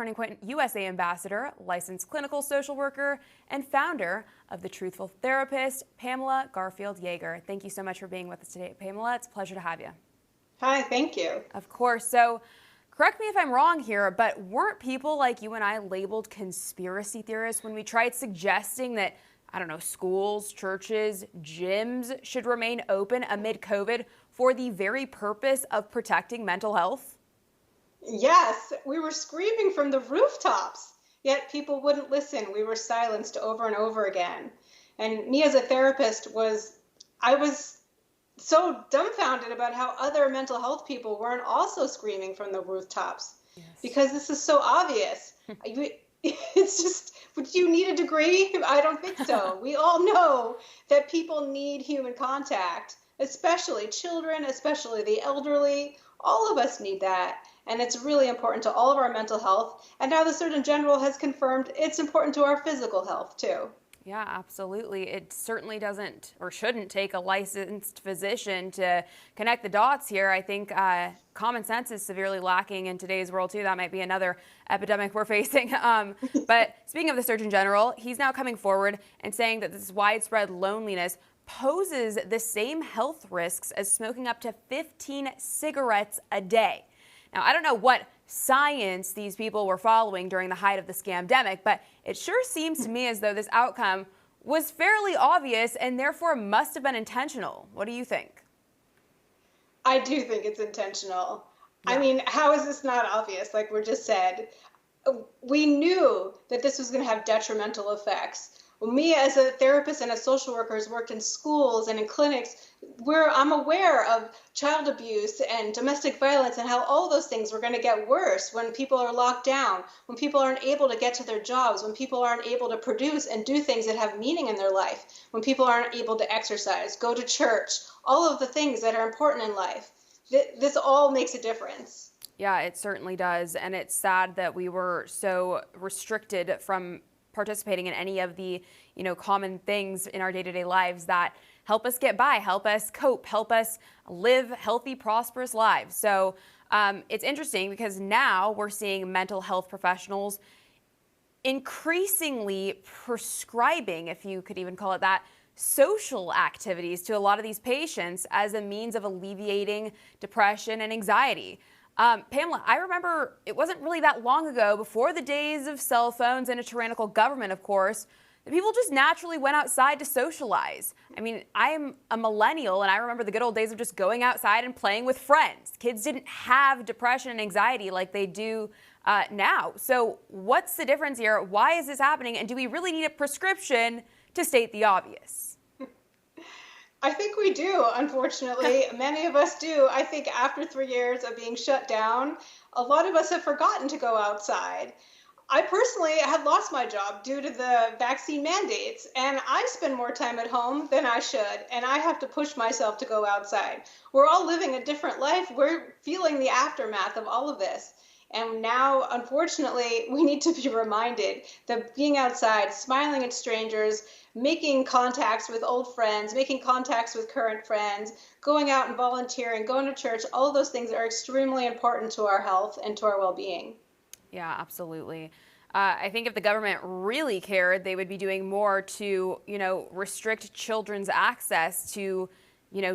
Turning Point USA ambassador, licensed clinical social worker, and founder of The Truthful Therapist, Pamela Garfield-Jaeger. Thank you so much for being with us today, Pamela. It's a pleasure to have you. Hi, thank you. Of course. So, correct me if I'm wrong here, but weren't people like you and I labeled conspiracy theorists when we tried suggesting that, I don't know, schools, churches, gyms should remain open amid COVID for the very purpose of protecting mental health? Yes, we were screaming from the rooftops, yet people wouldn't listen. We were silenced over and over again. And me as a therapist I was so dumbfounded about how other mental health people weren't also screaming from the rooftops. Yes. Because this is so obvious. It's just, would you need a degree? I don't think so. We all know that people need human contact, especially children, especially the elderly. All of us need that. And it's really important to all of our mental health. And now the Surgeon General has confirmed it's important to our physical health, too. Yeah, absolutely. It certainly doesn't or shouldn't take a licensed physician to connect the dots here. I think common sense is severely lacking in today's world, too. That might be another epidemic we're facing. But speaking of the Surgeon General, he's now coming forward and saying that this widespread loneliness poses the same health risks as smoking up to 15 cigarettes a day. Now, I don't know what science these people were following during the height of the scamdemic, but it sure seems to me as though this outcome was fairly obvious and therefore must have been intentional. What do you think? I do think it's intentional. Yeah. I mean, how is this not obvious? Like we just said, we knew that this was going to have detrimental effects. Well, me as a therapist and a social worker who's worked in schools and in clinics, I'm aware of child abuse and domestic violence and how all those things were going to get worse when people are locked down, when people aren't able to get to their jobs, when people aren't able to produce and do things that have meaning in their life, when people aren't able to exercise, go to church, all of the things that are important in life. This all makes a difference. Yeah, it certainly does. And it's sad that we were so restricted from participating in any of the, common things in our day-to-day lives that help us get by, help us cope, help us live healthy, prosperous lives. So it's interesting because now we're seeing mental health professionals increasingly prescribing, if you could even call it that, social activities to a lot of these patients as a means of alleviating depression and anxiety. Pamela, I remember it wasn't really that long ago, before the days of cell phones and a tyrannical government, of course, that people just naturally went outside to socialize. I mean, I am a millennial, and I remember the good old days of just going outside and playing with friends. Kids didn't have depression and anxiety like they do now. So what's the difference here? Why is this happening? And do we really need a prescription to state the obvious? I think we do, unfortunately. Many of us do. I think after 3 years of being shut down, a lot of us have forgotten to go outside. I personally had lost my job due to the vaccine mandates, and I spend more time at home than I should, and I have to push myself to go outside. We're all living a different life. We're feeling the aftermath of all of this. And now, unfortunately, we need to be reminded that being outside, smiling at strangers, making contacts with old friends, making contacts with current friends, going out and volunteering, going to church, all of those things are extremely important to our health and to our well-being. Yeah, absolutely. I think if the government really cared, they would be doing more to, restrict children's access to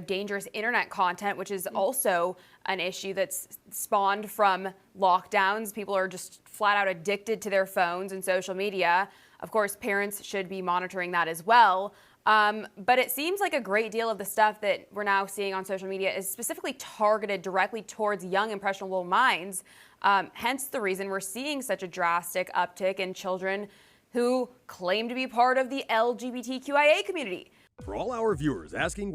dangerous internet content, which is also an issue that's spawned from lockdowns. People are just flat out addicted to their phones and social media. Of course, parents should be monitoring that as well. But it seems like a great deal of the stuff that we're now seeing on social media is specifically targeted directly towards young, impressionable minds. Hence the reason we're seeing such a drastic uptick in children who claim to be part of the LGBTQIA community. For all our viewers asking